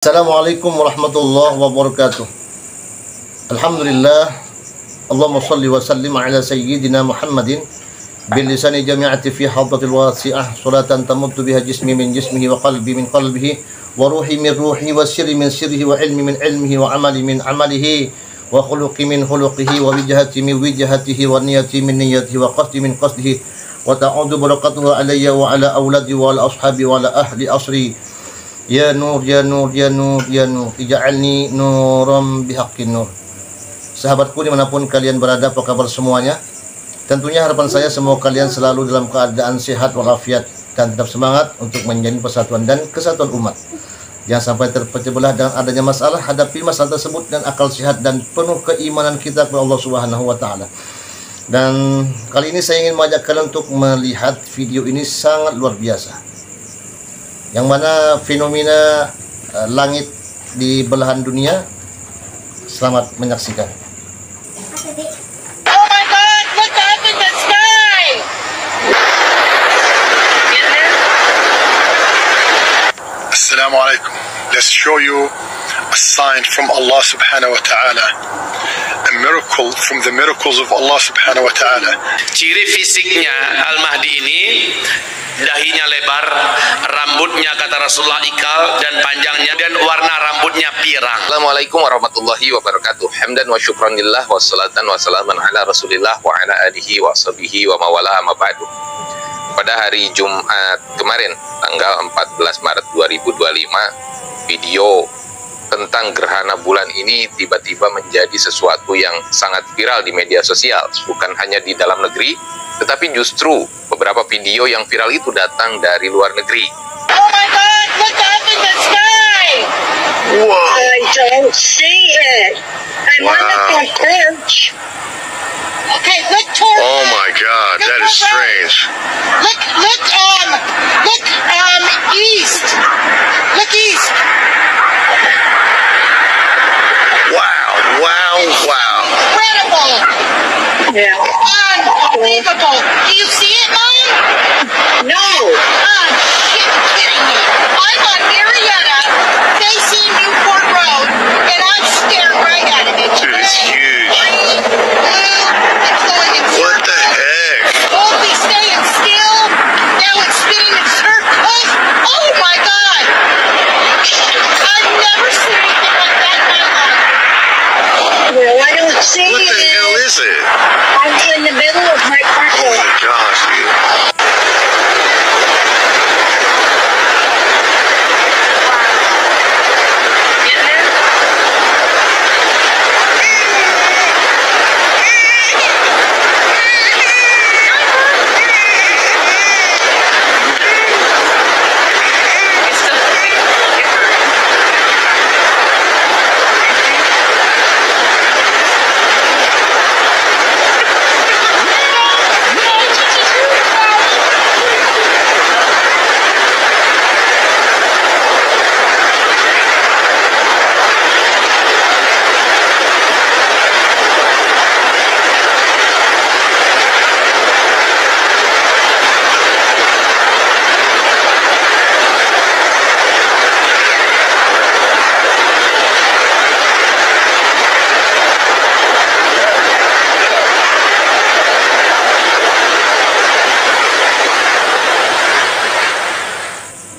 Assalamualaikum warahmatullahi wabarakatuh. Alhamdulillah. Allahumma salli wa sallim ala sayyidina Muhammadin bil lisani jami'ati fi hadratil wasi'ah salatan tamuddu biha jismi min jismihi wa qalbi min qalbihi wa ruhi min ruhi wa sirri min sirrihi wa ilmi min ilmihi wa amali min amalihi wa khuluqi min khuluqihi wa wijhati min wijhatihi wa niyati min niyatihi wa qasdi min qasdihi wa ta'udu barakatuhu alayya wa ala awladi wa ala ashabi wa ala ahli asri. Ya Nur, ya Nur, ya Nur, ya Nur, ija'alni nuram bihaqqin nur. Sahabatku dimanapun kalian berada, apa kabar semuanya? Tentunya harapan saya semua kalian selalu dalam keadaan sehat walafiat dan tetap semangat untuk menjalin persatuan dan kesatuan umat. Jangan sampai terpecah belah dengan adanya masalah. Hadapi masalah tersebut dan akal sehat dan penuh keimanan kita kepada Allah Subhanahu wa taala. Dan kali ini saya ingin mengajak kalian untuk melihat video ini sangat luar biasa, yang mana fenomena langit di belahan dunia. Selamat menyaksikan. Oh my God! Look up in the sky! Assalamualaikum. Let's show you a sign from Allah subhanahu wa ta'ala. A miracle from the miracles of Allah subhanahu wa ta'ala. Ciri fisiknya Al-Mahdi ini, dahinya lebar, rambutnya kata Rasulullah ikal dan panjangnya, dan warna rambutnya pirang. Assalamualaikum warahmatullahi wabarakatuh. Hamdan wa syukranillah wa salatan wa salaman ala Rasulillah wa ala alihi wa sahbihi wa mawala amma ba'du. Pada hari Jumat kemarin, tanggal 14 Maret 2025, video tentang gerhana bulan ini tiba-tiba menjadi sesuatu yang sangat viral di media sosial. Bukan hanya di dalam negeri, tetapi justru beberapa video yang viral itu datang dari luar negeri. Oh my God! Look up in the sky! Whoa! I don't see it. I'm on the front porch. Okay, look toward. Oh my God, that is strange. Look, east. Look east. Wow. Incredible. Yeah. Unbelievable. Do you see it, Mom? No. You're kidding me. I'm on Marietta, facing Newport Road, and I'm staring right at it. It's Dude, it's red, huge. green, blue. It's going in What the circles. heck? Only staying still. Now it's spinning in circles. Oh my God. I've never seen anything like that in my life. Well, I don't see What the hell is it? I'm in the middle of my front Oh my gosh, dude.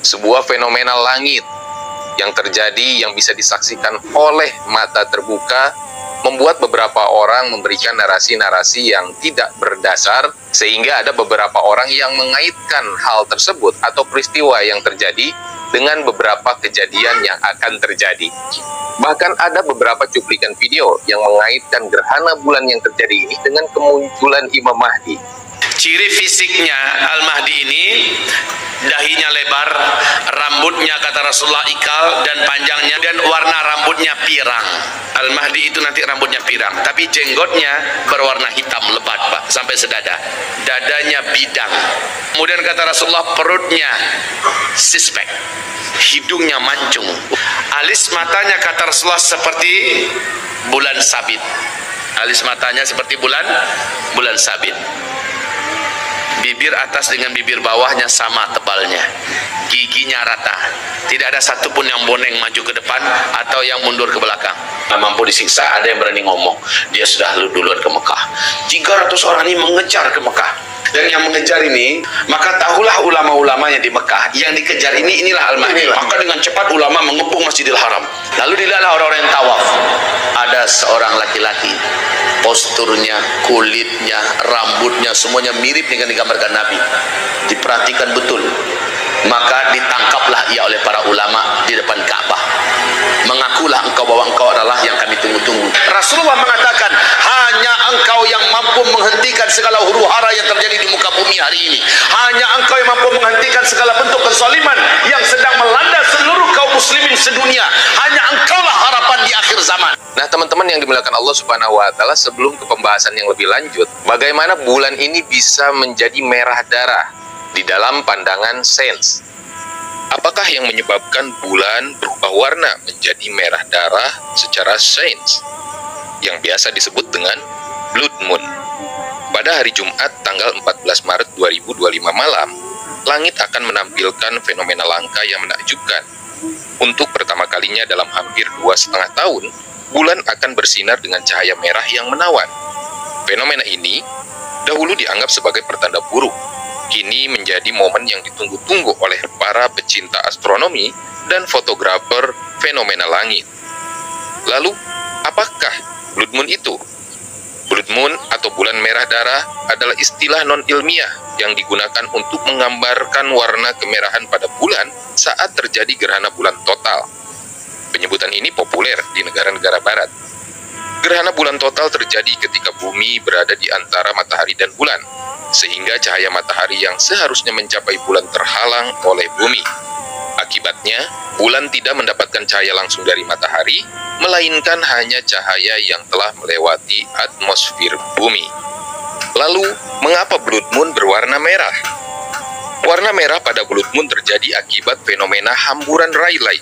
Sebuah fenomena langit yang terjadi, yang bisa disaksikan oleh mata terbuka, membuat beberapa orang memberikan narasi-narasi yang tidak berdasar, sehingga ada beberapa orang yang mengaitkan hal tersebut atau peristiwa yang terjadi dengan beberapa kejadian yang akan terjadi. Bahkan ada beberapa cuplikan video yang mengaitkan gerhana bulan yang terjadi ini dengan kemunculan Imam Mahdi. Ciri fisiknya Al-Mahdi ini, dahinya lebar, rambutnya kata Rasulullah ikal dan panjangnya, dan warna rambutnya pirang. Al-Mahdi itu nanti rambutnya pirang, tapi jenggotnya berwarna hitam lebat, Pak, sampai sedada. Dadanya bidang. Kemudian kata Rasulullah, perutnya sispek, hidungnya mancung, alis matanya kata Rasulullah seperti bulan sabit. Alis matanya seperti bulan sabit. bibir atas dengan bibir bawahnya sama tebalnya, giginya rata, tidak ada satupun yang boneng maju ke depan atau yang mundur ke belakang. Mampu disiksa, ada yang berani ngomong dia sudah duluan ke Mekah. 300 orang ini mengejar ke Mekah, dan yang mengejar ini, maka tahulah ulama-ulamanya di Mekah yang dikejar ini, inilah Al-Mahdi. Maka dengan cepat ulama mengepung Masjidil Haram, lalu dilihatlah orang-orang yang tawaf. Ada seorang laki-laki, posturnya, kulitnya, rambutnya semuanya mirip dengan digambarkan Nabi. Diperhatikan betul, maka ditangkaplah ia oleh para ulama di depan Ka'bah. Mengakulah engkau bahwa engkau adalah yang kami tunggu-tunggu. Rasulullah mengatakan, hanya engkau yang mampu menghentikan segala huru hara yang terjadi di muka bumi hari ini. Hanya engkau yang mampu menghentikan segala bentuk kezaliman yang sedang melanda seluruh kaum muslimin sedunia. Hanya engkaulah harapan di akhir zaman. Nah, teman-teman yang dimuliakan Allah Subhanahu wa Ta'ala, sebelum ke pembahasan yang lebih lanjut, bagaimana bulan ini bisa menjadi merah darah di dalam pandangan sains? Apakah yang menyebabkan bulan berubah warna menjadi merah darah secara sains, yang biasa disebut dengan blood moon? Pada hari Jumat tanggal 14 Maret 2025 malam, langit akan menampilkan fenomena langka yang menakjubkan. Untuk pertama kalinya dalam hampir 2,5 tahun, bulan akan bersinar dengan cahaya merah yang menawan. Fenomena ini dahulu dianggap sebagai pertanda buruk, kini menjadi momen yang ditunggu-tunggu oleh para pecinta astronomi dan fotografer fenomena langit. Lalu, apakah blood moon itu? Blood moon atau bulan merah darah adalah istilah non-ilmiah yang digunakan untuk menggambarkan warna kemerahan pada bulan saat terjadi gerhana bulan total. Penyebutan ini populer di negara-negara barat. Gerhana bulan total terjadi ketika bumi berada di antara matahari dan bulan, sehingga cahaya matahari yang seharusnya mencapai bulan terhalang oleh bumi. Akibatnya, bulan tidak mendapatkan cahaya langsung dari matahari, melainkan hanya cahaya yang telah melewati atmosfer bumi. Lalu, mengapa blood moon berwarna merah? Warna merah pada blood moon terjadi akibat fenomena hamburan Rayleigh.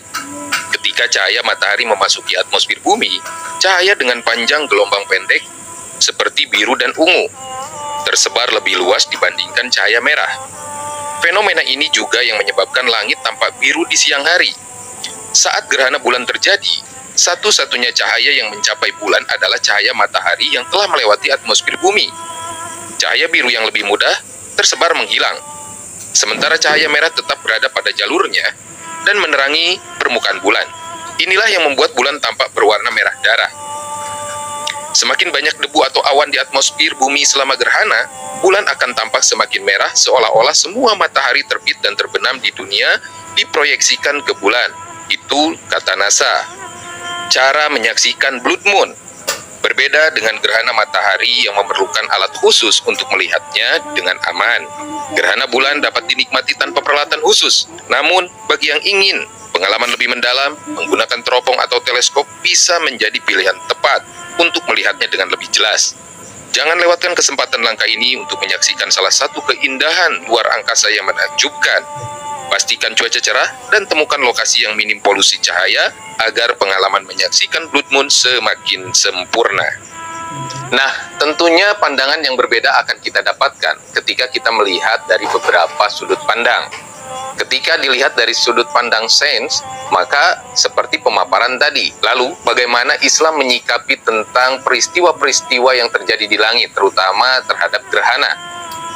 Ketika cahaya matahari memasuki atmosfer bumi, cahaya dengan panjang gelombang pendek seperti biru dan ungu tersebar lebih luas dibandingkan cahaya merah. Fenomena ini juga yang menyebabkan langit tampak biru di siang hari. Saat gerhana bulan terjadi, satu-satunya cahaya yang mencapai bulan adalah cahaya matahari yang telah melewati atmosfer bumi. Cahaya biru yang lebih mudah tersebar menghilang, sementara cahaya merah tetap berada pada jalurnya dan menerangi permukaan bulan. Inilah yang membuat bulan tampak berwarna merah darah. Semakin banyak debu atau awan di atmosfer bumi selama gerhana, bulan akan tampak semakin merah, seolah-olah semua matahari terbit dan terbenam di dunia diproyeksikan ke bulan. Itu kata NASA. Cara menyaksikan blood moon berbeda dengan gerhana matahari yang memerlukan alat khusus untuk melihatnya dengan aman. Gerhana bulan dapat dinikmati tanpa peralatan khusus. Namun, bagi yang ingin pengalaman lebih mendalam, menggunakan teropong atau teleskop bisa menjadi pilihan tepat untuk melihatnya dengan lebih jelas. Jangan lewatkan kesempatan langka ini untuk menyaksikan salah satu keindahan luar angkasa yang menakjubkan. Pastikan cuaca cerah dan temukan lokasi yang minim polusi cahaya agar pengalaman menyaksikan blood moon semakin sempurna. Nah, tentunya pandangan yang berbeda akan kita dapatkan ketika kita melihat dari beberapa sudut pandang. Ketika dilihat dari sudut pandang sains, maka seperti pemaparan tadi. Lalu, bagaimana Islam menyikapi tentang peristiwa-peristiwa yang terjadi di langit, terutama terhadap gerhana?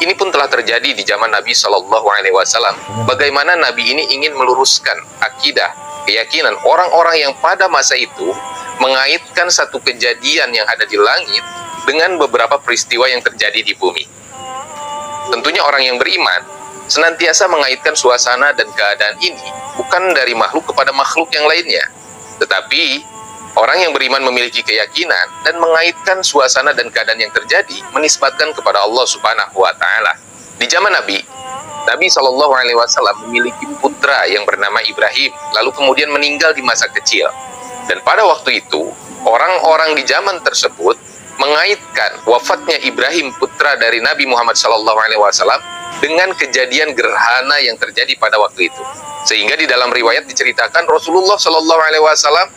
Ini pun telah terjadi di zaman Nabi SAW. Bagaimana Nabi ini ingin meluruskan akidah, keyakinan orang-orang yang pada masa itu mengaitkan satu kejadian yang ada di langit dengan beberapa peristiwa yang terjadi di bumi. Tentunya orang yang beriman senantiasa mengaitkan suasana dan keadaan ini bukan dari makhluk kepada makhluk yang lainnya, tetapi orang yang beriman memiliki keyakinan dan mengaitkan suasana dan keadaan yang terjadi menisbatkan kepada Allah Subhanahu wa Ta'ala. Di zaman Nabi SAW memiliki putra yang bernama Ibrahim, lalu kemudian meninggal di masa kecil. Dan pada waktu itu, orang-orang di zaman tersebut mengaitkan wafatnya Ibrahim, putra dari Nabi Muhammad SAW, dengan kejadian gerhana yang terjadi pada waktu itu. Sehingga di dalam riwayat diceritakan Rasulullah SAW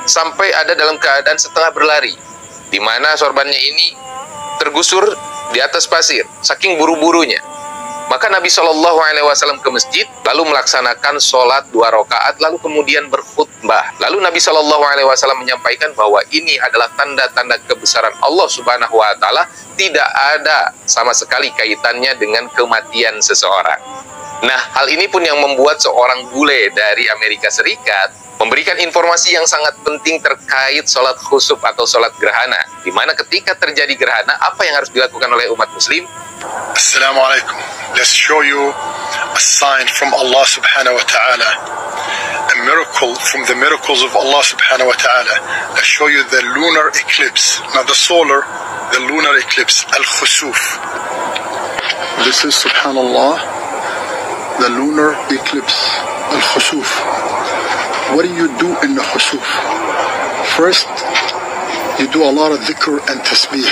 sampai ada dalam keadaan setengah berlari, di mana sorbannya ini tergusur di atas pasir, saking buru-burunya. Maka Nabi Shallallahu Alaihi Wasallam ke masjid, lalu melaksanakan sholat 2 rakaat, lalu kemudian berkhutbah. Lalu Nabi Shallallahu Alaihi Wasallam menyampaikan bahwa ini adalah tanda-tanda kebesaran Allah Subhanahu Wa Taala, tidak ada sama sekali kaitannya dengan kematian seseorang. Nah, hal ini pun yang membuat seorang bule dari Amerika Serikat memberikan informasi yang sangat penting terkait sholat khusuf atau sholat gerhana, di mana ketika terjadi gerhana, apa yang harus dilakukan oleh umat muslim? Assalamualaikum. Let's show you a sign from Allah subhanahu wa ta'ala, a miracle from the miracles of Allah subhanahu wa ta'ala. Let's show you the lunar eclipse, not the solar, the lunar eclipse, al-khusuf. This is subhanallah, the lunar eclipse, al-khusuf. What do you do in the khusuf? First, you do a lot of dhikr and tasbih.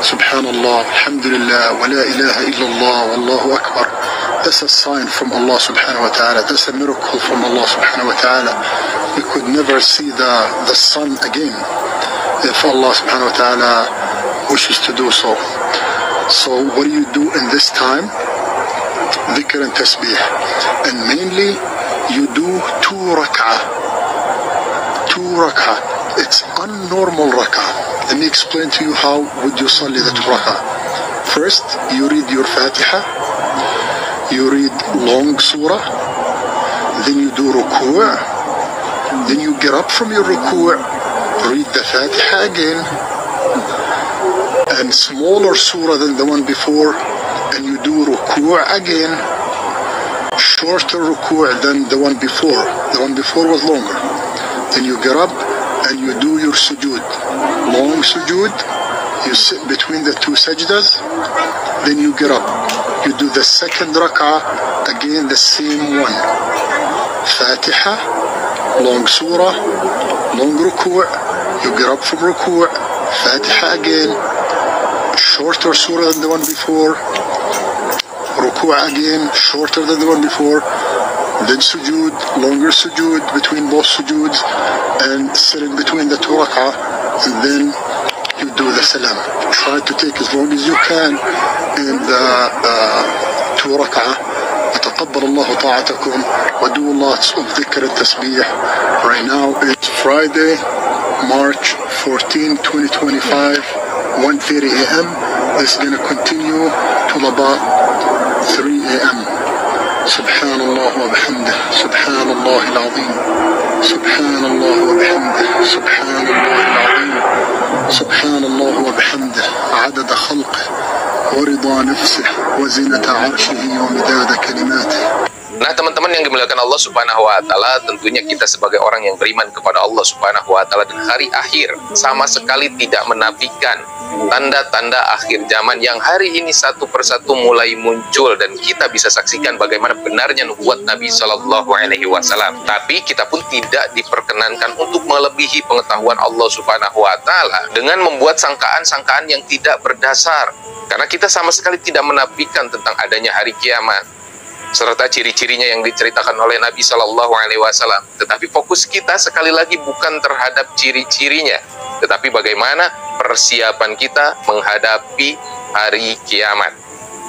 Subhanallah, alhamdulillah, wa la ilaha illallah, wallahu akbar. That's a sign from Allah subhanahu wa ta'ala. That's a miracle from Allah subhanahu wa ta'ala. We could never see the sun again if Allah subhanahu wa ta'ala wishes to do so. So what do you do in this time? Dhikr and tasbih. And mainly, you do 2 rak'ah. 2 rak'ah. It's unnormal rak'ah. Let me explain to you how would you salli the 2 rak'ah. First, you read your Fatiha. You read long surah. Then you do ruku'. Then you get up from your ruku'. Read the Fatiha again. And smaller surah than the one before. And you do ruku' again. Shorter ruku' than the one before. The one before was longer. Then you get up and you do your sujood. Long sujood. You sit between the 2 sajdas. Then you get up. You do the second rak'ah. Again the same one. Fatiha. Long surah. Long ruku'. You get up from ruku'. Fatiha again. Shorter surah than the one before. Ruku' again, shorter than the one before. Then sujood, longer sujood between both sujoods, and sitting between the 2 rak'ah, and then you do the salam. Try to take as long as you can in the 2 rak'ah. وتقبل الله طاعتكم وdo lots of dhikr and tasbih. Right now it's Friday, March 14, 2025, 1:30 a.m. This is going to continue till about 3 a.m. Subhanallah wa bihamdih, Subhanallah al-Azim, Subhanallah wa bihamdih, Subhanallah al-Azim, Subhanallah wa bihamdih, عدد خلقه ورضا نفسه وزنة عرشه ومداد كلماته. Nah, teman-teman yang dimuliakan Allah Subhanahu wa Ta'ala, tentunya kita sebagai orang yang beriman kepada Allah Subhanahu wa Ta'ala dan hari akhir sama sekali tidak menafikan tanda-tanda akhir zaman yang hari ini satu persatu mulai muncul dan kita bisa saksikan bagaimana benarnya nubuat Nabi Shallallahu Alaihi Wasallam. Tapi kita pun tidak diperkenankan untuk melebihi pengetahuan Allah Subhanahu wa Ta'ala dengan membuat sangkaan-sangkaan yang tidak berdasar, karena kita sama sekali tidak menafikan tentang adanya hari kiamat serta ciri-cirinya yang diceritakan oleh Nabi Shallallahu Alaihi Wasallam. Tetapi fokus kita sekali lagi bukan terhadap ciri-cirinya, tetapi bagaimana persiapan kita menghadapi hari kiamat.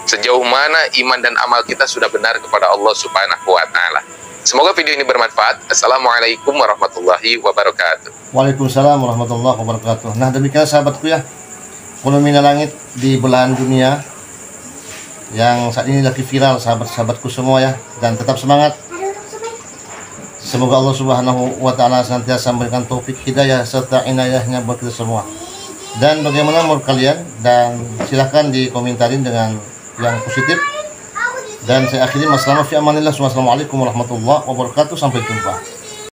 Sejauh mana iman dan amal kita sudah benar kepada Allah Subhanahu wa Ta'ala. Semoga video ini bermanfaat. Assalamualaikum warahmatullahi wabarakatuh. Waalaikumsalam warahmatullahi wabarakatuh. Nah, demikian sahabatku ya, fenomena langit di belahan dunia yang saat ini lagi viral, sahabat-sahabatku semua ya, dan tetap semangat. Semoga Allah Subhanahu wa Ta'ala senantiasa memberikan taufik hidayah serta inayahnya buat kita semua. Dan bagaimana menurut kalian, dan silahkan dikomentarin dengan yang positif. Dan saya akhiri, wassalamu fi amanillah, wassalamualaikum warahmatullahi wabarakatuh, sampai jumpa.